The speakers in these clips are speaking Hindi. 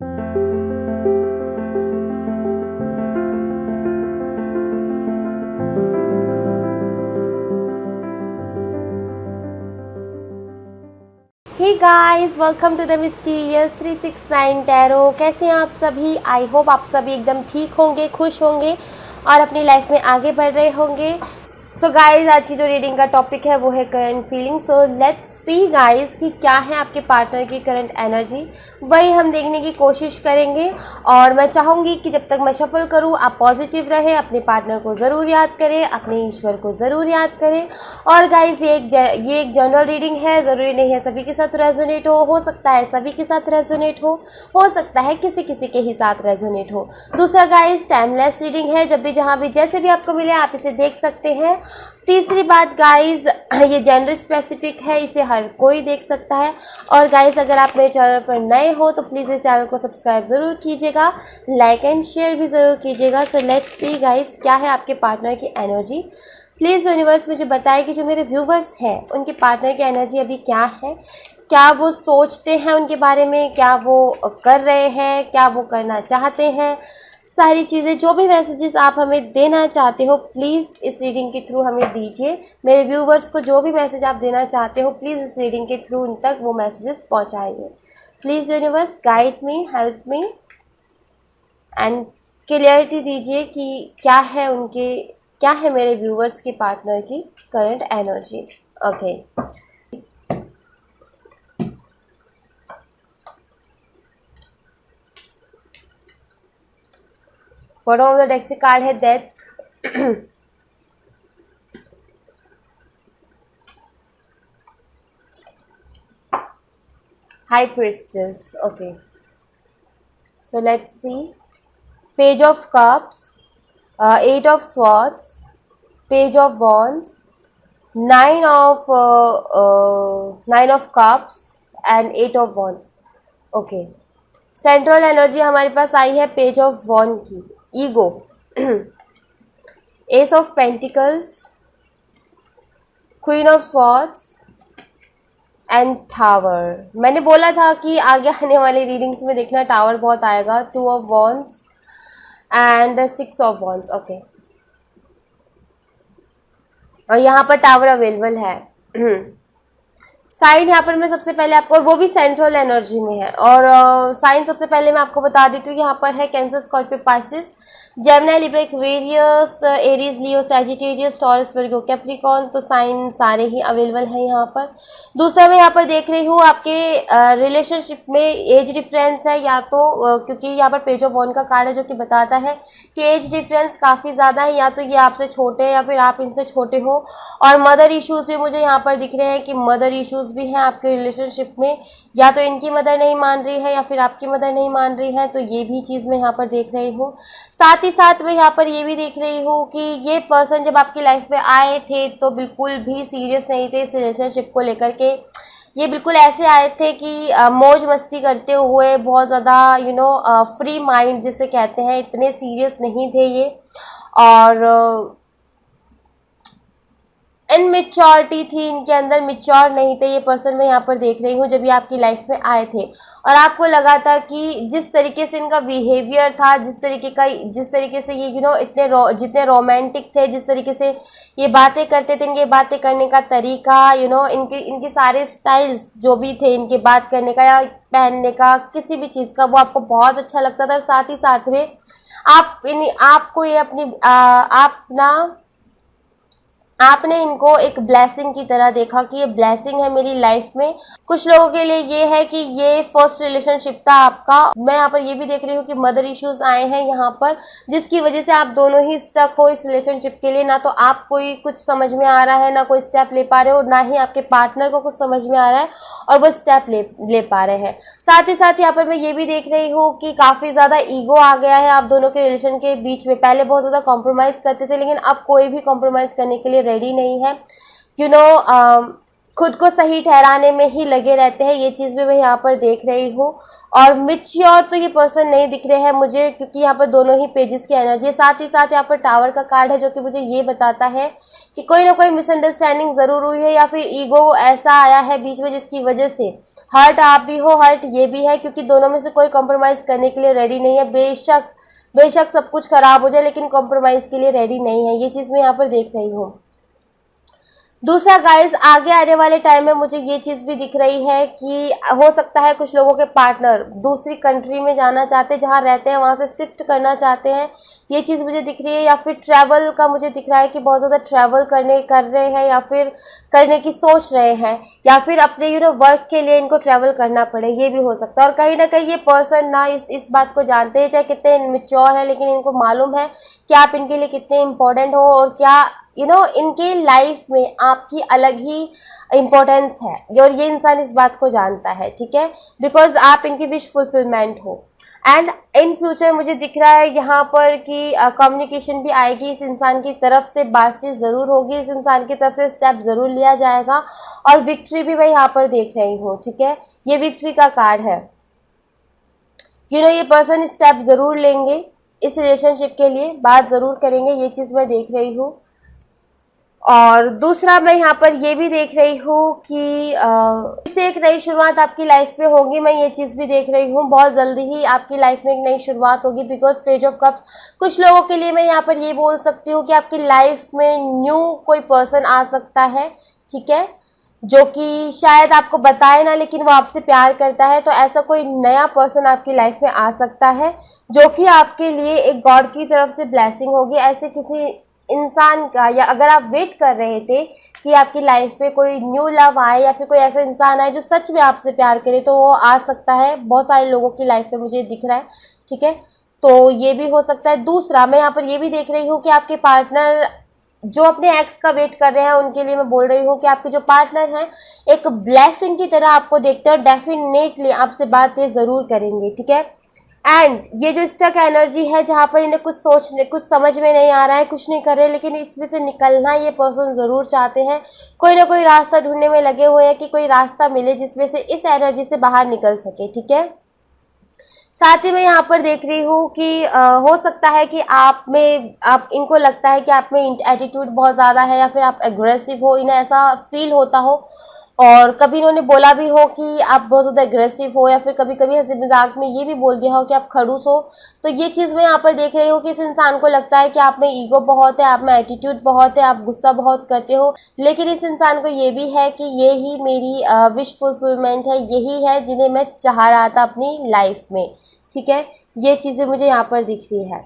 Hey guys, welcome to the mysterious 369 tarot. कैसे हैं आप सभी? आई होप आप सभी एकदम ठीक होंगे, खुश होंगे और अपनी लाइफ में आगे बढ़ रहे होंगे। सो गाइज, आज की जो रीडिंग का टॉपिक है वो है current feeling. So let's see guys कि क्या है आपके पार्टनर की करंट एनर्जी, वही हम देखने की कोशिश करेंगे। और मैं चाहूँगी कि जब तक मैं शफल करूँ आप पॉजिटिव रहें, अपने पार्टनर को ज़रूर याद करें, अपने ईश्वर को ज़रूर याद करें। और गाइज ये एक जनरल रीडिंग है, ज़रूरी नहीं है सभी के साथ रेजोनेट हो सकता है सभी के साथ रेजोनेट हो सकता है किसी किसी के ही साथ रेजोनेट हो। दूसरा गाइज टाइमलेस रीडिंग है, जब भी जहाँ भी जैसे भी आपको मिले आप इसे देख सकते हैं। तीसरी बात गाइज, ये जेंडर स्पेसिफिक है, इसे हर कोई देख सकता है। और गाइज अगर आप मेरे चैनल पर नए हो तो प्लीज़ इस चैनल को सब्सक्राइब ज़रूर कीजिएगा, लाइक एंड शेयर भी ज़रूर कीजिएगा। सो लेट्स सी गाइज क्या है आपके पार्टनर की एनर्जी। प्लीज़ यूनिवर्स मुझे बताए कि जो मेरे व्यूवर्स हैं उनके पार्टनर की एनर्जी अभी क्या है, क्या वो सोचते हैं उनके बारे में, क्या वो कर रहे हैं, क्या वो करना चाहते हैं। सारी चीज़ें, जो भी मैसेजेस आप हमें देना चाहते हो प्लीज़ इस रीडिंग के थ्रू हमें दीजिए। मेरे व्यूवर्स को जो भी मैसेज आप देना चाहते हो प्लीज़ इस रीडिंग के थ्रू उन तक वो मैसेजेस पहुंचाइए। Please universe guide me, help me and clarity दीजिए कि क्या है मेरे व्यूवर्स के पार्टनर की current energy. Okay, bottom of the deck से कार्ड है death, high priestess. Okay, so let's see. Page of Cups, Eight of Swords, Page of Wands, Nine of Cups and Eight of Wands. Okay. Central energy हमारे पास आई है पेज ऑफ वॉन्ड की, ego, S of pentacles, queen of swords and tower. मैंने बोला था कि आगे आने वाली रीडिंग्स में देखना टावर बहुत आएगा। Two of wands and six of wands. Okay, और यहाँ पर टावर अवेलेबल है। साइन यहाँ पर मैं सबसे पहले आपको, और वो भी सेंट्रल एनर्जी में है। और साइन सबसे पहले मैं आपको बता देती हूँ कि यहाँ पर है Cancer, Scorpio, Pisces, Gemini, Libra, Aquarius, Aries, Leo, Sagittarius, Taurus, Virgo, Capricorn. तो साइन सारे ही अवेलेबल हैं यहाँ पर। दूसरा मैं यहाँ पर देख रही हूँ आपके रिलेशनशिप में एज डिफरेंस है, या तो क्योंकि यहाँ पर पेज ऑफ वॉन्ड का कार्ड है जो कि बताता है कि एज डिफरेंस काफ़ी ज़्यादा है, या तो ये आपसे छोटे हैं या फिर आप इनसे छोटे हो। और मदर इश्यूज भी मुझे यहाँ पर दिख रहे हैं कि मदर इश्यूज भी हैं आपके रिलेशनशिप में, या तो इनकी मदर नहीं मान रही है या फिर आपकी मदर नहीं मान रही है। तो ये भी चीज़ मैं यहाँ पर देख रही हूँ। साथ ही साथ मैं यहाँ पर ये भी देख रही हूँ कि ये पर्सन जब आपकी लाइफ में आए थे तो बिल्कुल भी सीरियस नहीं थे इस रिलेशनशिप को लेकर के। ये बिल्कुल ऐसे आए थे कि मौज मस्ती करते हुए, बहुत ज़्यादा फ्री माइंड जिसे कहते हैं, इतने सीरियस नहीं थे ये। और इनमेच्योरिटी थी इनके अंदर, मेच्योर नहीं थे ये पर्सन। मैं यहाँ पर देख रही हूँ जब ये आपकी लाइफ में आए थे और आपको लगा था कि जिस तरीके से इनका बिहेवियर था, जिस तरीके से ये जितने रोमांटिक थे, जिस तरीके से ये बातें करते थे, इनके बातें करने का तरीका, इनके सारे स्टाइल्स जो भी थे, इनके बात करने का या पहनने का, किसी भी चीज़ का, वो आपको बहुत अच्छा लगता था। और साथ ही साथ में आपको ये आपने इनको एक ब्लेसिंग की तरह देखा कि ये ब्लेसिंग है मेरी लाइफ में। कुछ लोगों के लिए ये है कि ये फर्स्ट रिलेशनशिप था आपका। मैं यहाँ पर ये भी देख रही हूँ कि मदर इश्यूज आए हैं यहाँ पर, जिसकी वजह से आप दोनों ही स्टक हो इस रिलेशनशिप के लिए। ना तो आप कोई कुछ समझ में आ रहा है, ना कोई स्टेप ले पा रहे हो, ना ही आपके पार्टनर को कुछ समझ में आ रहा है और वो स्टेप ले पा रहे हैं। साथ ही साथ यहाँ पर मैं ये भी देख रही हूँ कि काफ़ी ज़्यादा ईगो आ गया है आप दोनों के रिलेशन के बीच में। पहले बहुत ज़्यादा कॉम्प्रोमाइज़ करते थे, लेकिन अब कोई भी कॉम्प्रोमाइज़ करने के लिए रेडी नहीं है। खुद को सही ठहराने में ही लगे रहते हैं, ये चीज़ भी मैं यहाँ पर देख रही हूँ। और मैच्योर तो ये पर्सन नहीं दिख रहे हैं मुझे, क्योंकि यहाँ पर दोनों ही पेजेस की एनर्जी है। साथ ही साथ यहाँ पर टावर का कार्ड है, जो कि मुझे ये बताता है कि कोई ना कोई मिसअंडरस्टैंडिंग ज़रूर हुई है, या फिर ईगो ऐसा आया है बीच में जिसकी वजह से हर्ट आप भी हो, हर्ट ये भी है, क्योंकि दोनों में से कोई कॉम्प्रोमाइज़ करने के लिए रेडी नहीं है। बेशक सब कुछ खराब हो जाए, लेकिन कॉम्प्रोमाइज़ के लिए रेडी नहीं है, ये चीज़ मैं यहाँ पर देख रही हूँ। दूसरा गाइस, आगे आने वाले टाइम में मुझे ये चीज़ भी दिख रही है कि हो सकता है कुछ लोगों के पार्टनर दूसरी कंट्री में जाना चाहते हैं, जहाँ रहते हैं वहाँ से शिफ्ट करना चाहते हैं, ये चीज़ मुझे दिख रही है। या फिर ट्रैवल का मुझे दिख रहा है कि बहुत ज़्यादा ट्रैवल कर रहे हैं, या फिर करने की सोच रहे हैं, या फिर अपने वर्क के लिए इनको ट्रैवल करना पड़े, ये भी हो सकता है। और कहीं ना कहीं ये पर्सन ना इस बात को जानते हैं, चाहे कितने मैच्योर है, लेकिन इनको मालूम है कि आप इनके लिए कितने इम्पोर्टेंट हो, और क्या इनके लाइफ में आपकी अलग ही इम्पोर्टेंस है, और ये इंसान इस बात को जानता है, ठीक है, बिकॉज आप इनकी विश फुलफिलमेंट हो। एंड इन फ्यूचर मुझे दिख रहा है यहाँ पर कि कम्युनिकेशन भी आएगी, इस इंसान की तरफ से बातचीत ज़रूर होगी, इस इंसान की तरफ से स्टेप ज़रूर लिया जाएगा, और विक्ट्री भी मैं यहाँ पर देख रही हूँ, ठीक है, ये विक्ट्री का कार्ड है। ये पर्सन स्टेप ज़रूर लेंगे, इस रिलेशनशिप के लिए बात ज़रूर करेंगे, ये चीज़ मैं देख रही हूँ। और दूसरा मैं यहाँ पर ये भी देख रही हूँ कि इससे एक नई शुरुआत आपकी लाइफ में होगी, मैं ये चीज़ भी देख रही हूँ। बहुत जल्दी ही आपकी लाइफ में एक नई शुरुआत होगी, बिकॉज पेज ऑफ कप्स कुछ लोगों के लिए मैं यहाँ पर ये बोल सकती हूँ कि आपकी लाइफ में न्यू कोई पर्सन आ सकता है, ठीक है, जो कि शायद आपको बताए ना, लेकिन वो आपसे प्यार करता है। तो ऐसा कोई नया पर्सन आपकी लाइफ में आ सकता है, जो कि आपके लिए एक गॉड की तरफ से ब्लेसिंग होगी। ऐसे किसी इंसान का, या अगर आप वेट कर रहे थे कि आपकी लाइफ में कोई न्यू लव आए, या फिर कोई ऐसा इंसान आए जो सच में आपसे प्यार करे, तो वो आ सकता है। बहुत सारे लोगों की लाइफ में मुझे दिख रहा है, ठीक है, तो ये भी हो सकता है। दूसरा मैं यहाँ पर ये भी देख रही हूँ कि आपके पार्टनर जो अपने एक्स का वेट कर रहे हैं, उनके लिए मैं बोल रही हूँ कि आपके जो पार्टनर हैं एक ब्लेसिंग की तरह आपको देखते हैं, और डेफिनेटली आपसे बातें ज़रूर करेंगे, ठीक है। एंड ये जो स्टक एनर्जी है, जहाँ पर इन्हें कुछ समझ में नहीं आ रहा है, कुछ नहीं कर रहे, लेकिन इसमें से निकलना ये पर्सन ज़रूर चाहते हैं, कोई ना कोई रास्ता ढूंढने में लगे हुए हैं कि कोई रास्ता मिले जिसमें से इस एनर्जी से बाहर निकल सके, ठीक है। साथ ही मैं यहाँ पर देख रही हूँ कि हो सकता है कि आप इनको लगता है कि आप में एटीट्यूड बहुत ज़्यादा है, या फिर आप एग्रेसिव हो, इन्हें ऐसा फील होता हो, और कभी इन्होंने बोला भी हो कि आप बहुत ज़्यादा एग्रेसिव हो, या फिर कभी कभी हंसी मजाक में ये भी बोल दिया हो कि आप खड़ूस हो। तो ये चीज़ मैं यहाँ पर देख रही हूँ कि इस इंसान को लगता है कि आप में ईगो बहुत है, आप में एटीट्यूड बहुत है, आप गुस्सा बहुत करते हो, लेकिन इस इंसान को ये भी है कि ये ही मेरी विश फुलफिलमेंट है, यही है जिन्हें मैं चाह रहा था अपनी लाइफ में, ठीक है। ये चीज़ें मुझे यहाँ पर दिख रही है।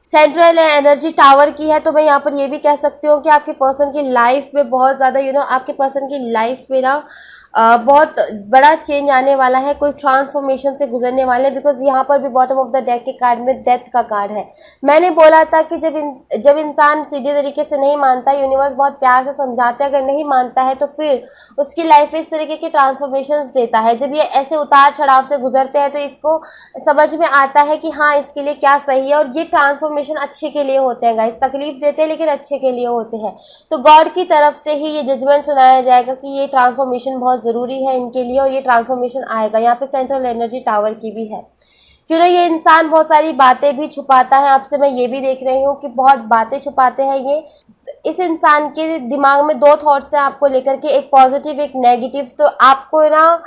सेंट्रल एनर्जी टावर की है, तो मैं यहाँ पर ये भी कह सकती हूँ कि आपके पर्सन की लाइफ में बहुत ज़्यादा आपके पर्सन की लाइफ में ना बहुत बड़ा चेंज आने वाला है, कोई ट्रांसफॉर्मेशन से गुजरने वाले हैं। बिकॉज यहाँ पर भी बॉटम ऑफ द डेक के कार्ड में डेथ का कार्ड है। मैंने बोला था कि जब इंसान सीधे तरीके से नहीं मानता, यूनिवर्स बहुत प्यार से समझाते हैं, अगर नहीं मानता है तो फिर उसकी लाइफ में इस तरीके के ट्रांसफॉर्मेशंस देता है। जब ये ऐसे उतार चढ़ाव से गुजरते हैं तो इसको समझ में आता है कि हाँ इसके लिए क्या सही है, और ये ट्रांसफॉर्मेशन अच्छे के लिए होते हैं गाइस, तकलीफ देते हैं लेकिन अच्छे के लिए होते हैं। तो गॉड की तरफ से ही ये जजमेंट सुनाया जाएगा कि ये ट्रांसफॉर्मेशन बहुत ज़रूरी है इनके लिए, और ये ट्रांसफॉर्मेशन आएगा। यहाँ पे सेंट्रल एनर्जी टावर की भी है, क्यों ना ये इंसान बहुत सारी बातें भी छुपाता है आपसे। मैं ये भी देख रही हूँ कि बहुत बातें छुपाते हैं ये। इस इंसान के दिमाग में दो थॉट्स हैं आपको लेकर के, एक पॉजिटिव एक नेगेटिव। तो आपको ना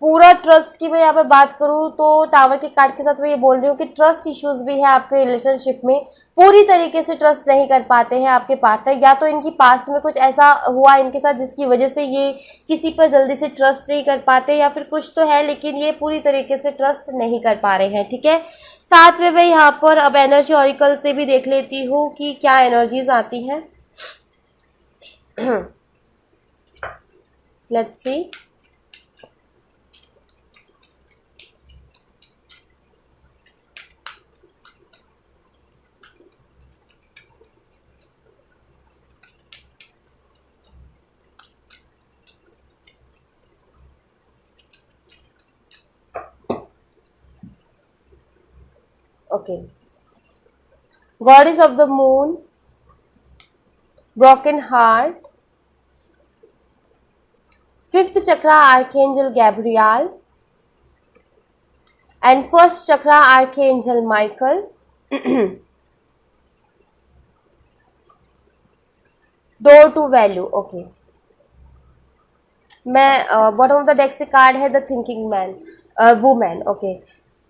पूरा ट्रस्ट की मैं यहाँ पर बात करूँ तो टावर के कार्ड के साथ मैं ये बोल रही हूँ कि ट्रस्ट इश्यूज भी है आपके रिलेशनशिप में। पूरी तरीके से ट्रस्ट नहीं कर पाते हैं आपके पार्टनर, या तो इनकी पास्ट में कुछ ऐसा हुआ इनके साथ जिसकी वजह से ये किसी पर जल्दी से ट्रस्ट नहीं कर पाते, या फिर कुछ तो है लेकिन ये पूरी तरीके से ट्रस्ट नहीं कर पा रहे हैं, ठीक है। साथ में मैं यहाँ पर अब एनर्जी ऑरिकल से भी देख लेती हूँ कि क्या एनर्जीज आती हैं। Let's see. Okay. Goddess of the moon, broken heart, 5th chakra Archangel Gabriel, and 1st chakra Archangel Michael. Door to value. Okay, मैं बॉटम ऑफ द डेक से कार्ड है the thinking man, women. Okay,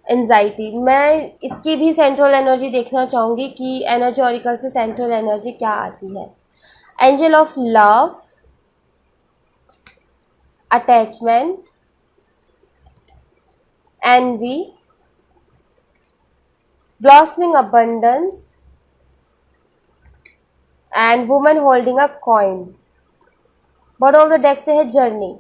anxiety. मैं इसकी भी सेंट्रल एनर्जी देखना चाहूँगी कि एनर्जी ऑरिकल से सेंट्रल एनर्जी क्या आती है. Angel of love, attachment, envy, blossoming abundance, and woman holding a coin. Bottom of the deck से है जर्नी.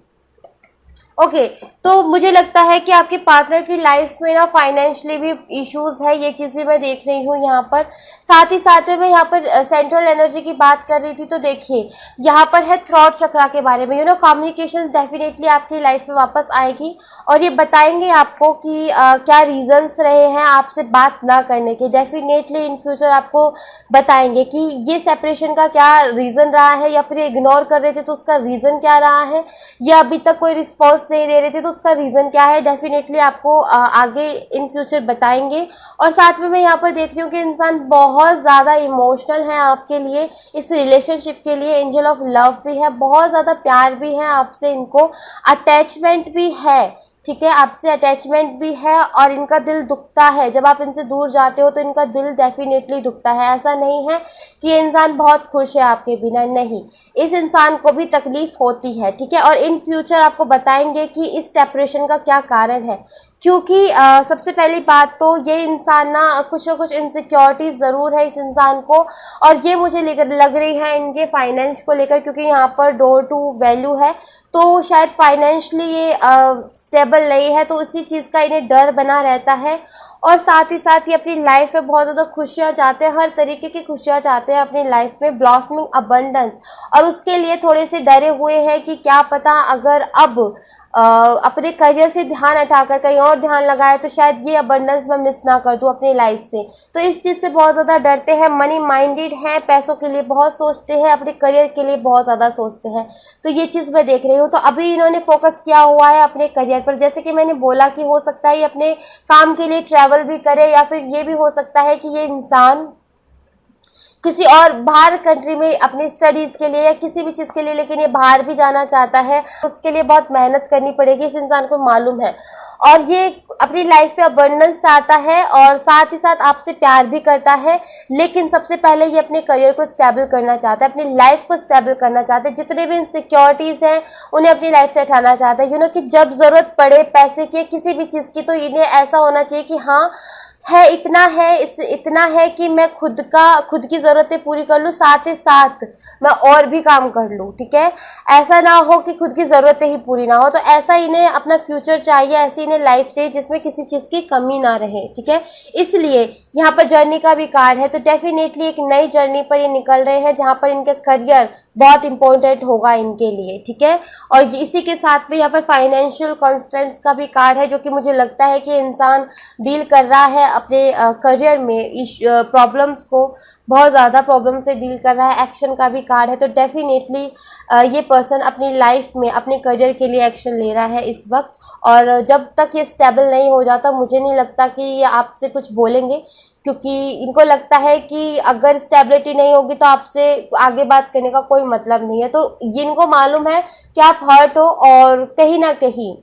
ओके, तो मुझे लगता है कि आपके पार्टनर की लाइफ में ना फाइनेंशियली भी इश्यूज है, ये चीज़ भी मैं देख रही हूँ यहाँ पर. साथ ही साथ में मैं यहाँ पर सेंट्रल एनर्जी की बात कर रही थी, तो देखिए यहाँ पर है थ्रॉट चक्रा के बारे में. कम्युनिकेशन डेफिनेटली आपकी लाइफ में वापस आएगी और ये बताएंगे आपको कि क्या रीजंस रहे हैं आपसे बात ना करने के. डेफिनेटली इन फ्यूचर आपको बताएंगे कि ये सेपरेशन का क्या रीज़न रहा है, या फिर इग्नोर कर रहे थे तो उसका रीज़न क्या रहा है, या अभी तक कोई रिस्पॉन्स नहीं दे रहे थे तो उसका रीज़न क्या है. डेफिनेटली आपको आगे इन फ्यूचर बताएंगे. और साथ में मैं यहाँ पर देख रही हूँ कि इंसान बहुत ज़्यादा इमोशनल है आपके लिए, इस रिलेशनशिप के लिए. एंजल ऑफ लव भी है, बहुत ज़्यादा प्यार भी है आपसे, इनको अटैचमेंट भी है. ठीक है, आपसे अटैचमेंट भी है और इनका दिल दुखता है जब आप इनसे दूर जाते हो, तो इनका दिल डेफिनेटली दुखता है. ऐसा नहीं है कि ये इंसान बहुत खुश है आपके बिना, नहीं, इस इंसान को भी तकलीफ होती है. ठीक है, और इन फ्यूचर आपको बताएंगे कि इस सेपरेशन का क्या कारण है. क्योंकि सबसे पहली बात तो ये इंसान ना कुछ इनसिक्योरिटीज ज़रूर है इस इंसान को, और ये मुझे लग रही है इनके फाइनेंस को लेकर, क्योंकि यहाँ पर डोर टू वैल्यू है, तो शायद फाइनेंशियली ये स्टेबल नहीं है, तो उसी चीज़ का इन्हें डर बना रहता है. और साथ ही साथ ये अपनी लाइफ में बहुत ज़्यादा खुशियाँ चाहते हैं, हर तरीके की खुशियाँ चाहते हैं अपनी लाइफ में, ब्लॉसमिंग अबंडेंस. और उसके लिए थोड़े से डरे हुए हैं कि क्या पता अगर अब अपने करियर से ध्यान हटाकर कहीं और ध्यान लगाए तो शायद ये अबंडेंस मैं मिस ना कर दूं अपनी लाइफ से. तो इस चीज़ से बहुत ज़्यादा डरते हैं, मनी माइंडेड हैं, पैसों के लिए बहुत सोचते हैं, अपने करियर के लिए बहुत ज़्यादा सोचते हैं. तो ये चीज़ मैं देख रही हूँ. तो अभी इन्होंने फोकस किया हुआ है अपने करियर पर. जैसे कि मैंने बोला कि हो सकता है ये अपने काम के लिए ट्रैवल भी करे, या फिर ये भी हो सकता है कि ये इंसान किसी और बाहर कंट्री में अपनी स्टडीज़ के लिए या किसी भी चीज़ के लिए, लेकिन ये बाहर भी जाना चाहता है. उसके लिए बहुत मेहनत करनी पड़ेगी, इस इंसान को मालूम है. और ये अपनी लाइफ में अबंडेंस चाहता है और साथ ही साथ आपसे प्यार भी करता है, लेकिन सबसे पहले ये अपने करियर को स्टेबल करना चाहता है, अपनी लाइफ को स्टेबल करना चाहता है. जितने भी इनसिक्योरिटीज़ हैं उन्हें अपनी लाइफ से हटाना चाहता है. कि जब ज़रूरत पड़े पैसे की, किसी भी चीज़ की, तो इन्हें ऐसा होना चाहिए कि हाँ है, इतना है कि मैं खुद की ज़रूरतें पूरी कर लूँ, साथ ही साथ मैं और भी काम कर लूँ. ठीक है, ऐसा ना हो कि खुद की ज़रूरतें ही पूरी ना हो. तो ऐसा इन्हें अपना फ्यूचर चाहिए, ऐसी इन्हें लाइफ चाहिए जिसमें किसी चीज़ की कमी ना रहे. ठीक है, इसलिए यहाँ पर जर्नी का भी कार्ड है. तो डेफिनेटली एक नई जर्नी पर ये निकल रहे हैं जहाँ पर इनका करियर बहुत इंपॉर्टेंट होगा इनके लिए. ठीक है, और इसी के साथ में यहाँ पर फाइनेंशियल कॉन्स्टेंट्स का भी कार्ड है, जो कि मुझे लगता है कि इंसान डील कर रहा है अपने करियर में प्रॉब्लम्स को, बहुत ज़्यादा प्रॉब्लम से डील कर रहा है. एक्शन का भी कार्ड है. तो डेफिनेटली ये पर्सन अपनी लाइफ में अपने करियर के लिए एक्शन ले रहा है इस वक्त. और जब तक ये स्टेबल नहीं हो जाता, मुझे नहीं लगता कि ये आपसे कुछ बोलेंगे, क्योंकि इनको लगता है कि अगर स्टेबिलिटी नहीं होगी तो आपसे आगे बात करने का कोई मतलब नहीं है. तो इनको मालूम है कि आप हर्ट हो, और कहीं ना कहीं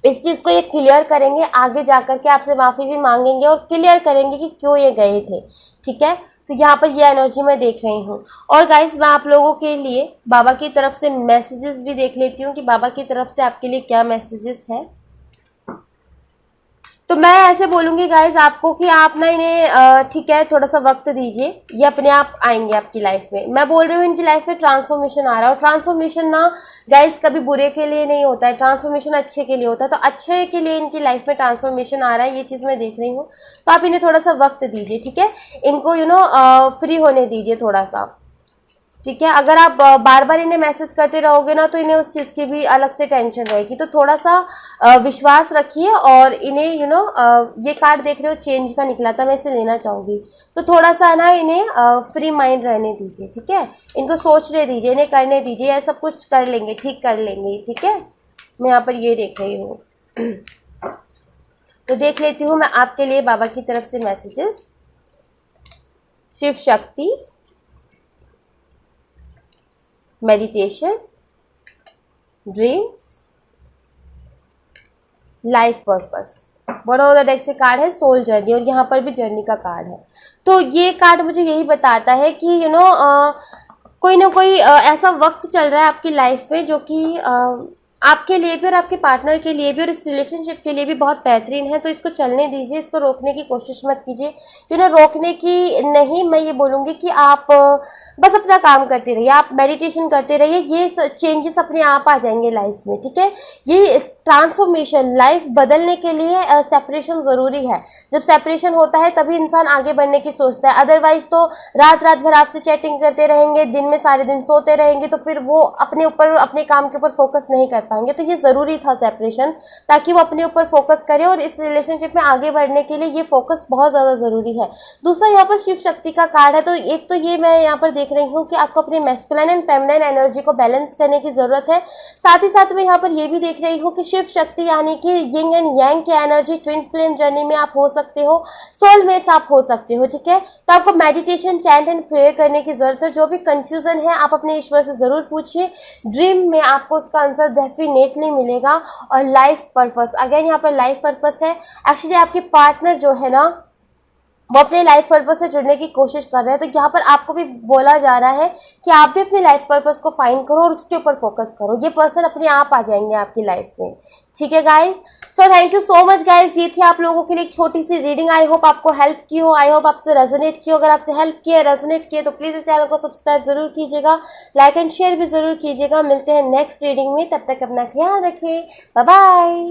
इस चीज़ को ये क्लियर करेंगे, आगे जाकर के आपसे माफ़ी भी मांगेंगे और क्लियर करेंगे कि क्यों ये गए थे. ठीक है, तो यहाँ पर ये एनर्जी मैं देख रही हूँ. और गाइस, मैं आप लोगों के लिए बाबा की तरफ से मैसेजेस भी देख लेती हूँ कि बाबा की तरफ से आपके लिए क्या मैसेजेस है. तो मैं ऐसे बोलूँगी गाइज आपको कि आप ना इन्हें ठीक है थोड़ा सा वक्त दीजिए, ये अपने आप आएंगे आपकी लाइफ में. मैं बोल रही हूँ इनकी लाइफ में ट्रांसफॉर्मेशन आ रहा है, और ट्रांसफॉर्मेशन ना गाइज कभी बुरे के लिए नहीं होता है, ट्रांसफॉर्मेशन अच्छे के लिए होता है. तो अच्छे के लिए इनकी लाइफ में ट्रांसफॉर्मेशन आ रहा है, ये चीज़ मैं देख रही हूँ. तो आप इन्हें थोड़ा सा वक्त दीजिए. ठीक है, इनको फ्री होने दीजिए थोड़ा सा. ठीक है। अगर आप बार बार इन्हें मैसेज करते रहोगे ना तो इन्हें उस चीज़ की भी अलग से टेंशन रहेगी। तो थोड़ा सा विश्वास रखिए और इन्हें ये कार्ड देख रहे हो चेंज का निकला था, मैं इसे लेना चाहूँगी। तो थोड़ा सा ना इन्हें फ्री माइंड रहने दीजिए, ठीक है। इनको सोचने दीजिए, इन्हें करने दीजिए, ये सब कुछ कर लेंगे, ठीक कर लेंगे, ठीक है। मैं यहाँ पर ये देख रही हूँ। तो देख लेती हूँ मैं आपके लिए बाबा की तरफ से messages. Shiv Shakti, meditation, dreams, life purpose. Bottom of the deck से कार्ड है सोल जर्नी और यहाँ पर भी जर्नी का कार्ड है। तो ये कार्ड मुझे यही बताता है कि कोई ना कोई ऐसा वक्त चल रहा है आपकी लाइफ में जो कि आपके लिए भी और आपके पार्टनर के लिए भी और इस रिलेशनशिप के लिए भी बहुत बेहतरीन है। तो इसको चलने दीजिए, इसको रोकने की कोशिश मत कीजिए। रोकने की नहीं, मैं ये बोलूँगी कि आप बस अपना काम करते रहिए, आप मेडिटेशन करते रहिए, ये चेंजेस अपने आप आ जाएंगे लाइफ में, ठीक है। ये ट्रांसफॉर्मेशन, लाइफ बदलने के लिए सेपरेशन ज़रूरी है। जब सेपरेशन होता है तभी इंसान आगे बढ़ने की सोचता है, अदरवाइज तो रात रात भर आपसे चैटिंग करते रहेंगे, दिन में सारे दिन सोते रहेंगे, तो फिर वो अपने ऊपर, अपने काम के ऊपर फोकस नहीं कर पाएंगे। तो ये ज़रूरी था सेपरेशन, ताकि वो अपने ऊपर फोकस करे और इस रिलेशनशिप में आगे बढ़ने के लिए ये फोकस बहुत ज़्यादा ज़रूरी है। दूसरा यहाँ पर शिव शक्ति का कार्ड है। तो एक तो ये मैं यहाँ पर देख रही हूँ कि आपको अपनी मैस्कुलिन एंड फेमिनिन एनर्जी को बैलेंस करने की ज़रूरत है। साथ ही साथ मैं यहाँ पर ये भी देख रही हूँ कि शिव शक्ति यानी कि यिंग एंड यांग की एनर्जी, ट्विन फ्लेम जर्नी में आप हो सकते हो, सोलमेट्स आप हो सकते हो, ठीक है। तो आपको मेडिटेशन, चैंट एंड प्रेयर करने की जरूरत है। जो भी कंफ्यूजन है आप अपने ईश्वर से जरूर पूछिए, ड्रीम में आपको उसका आंसर डेफिनेटली मिलेगा। और लाइफ पर्पस, अगेन यहाँ पर लाइफ पर्पस है। एक्चुअली आपके पार्टनर जो है ना वो अपने लाइफ पर्पस से जुड़ने की कोशिश कर रहे हैं। तो यहाँ पर आपको भी बोला जा रहा है कि आप भी अपने लाइफ पर्पस को फाइंड करो और उसके ऊपर फोकस करो। ये पर्सन अपने आप आ जाएंगे आपकी लाइफ में, ठीक है guys. So thank you so much guys. ये थी आप लोगों के लिए एक छोटी सी रीडिंग। आई होप आपको हेल्प की हो, आई होप आपसे रेजोनेट की हो। अगर आपसे हेल्प किया, रेजोनेट किया तो प्लीज़ इस चैनल को सब्सक्राइब जरूर कीजिएगा, लाइक एंड शेयर भी जरूर कीजिएगा। मिलते हैं नेक्स्ट रीडिंग में, तब तक अपना ख्याल रखें, बाय बाय।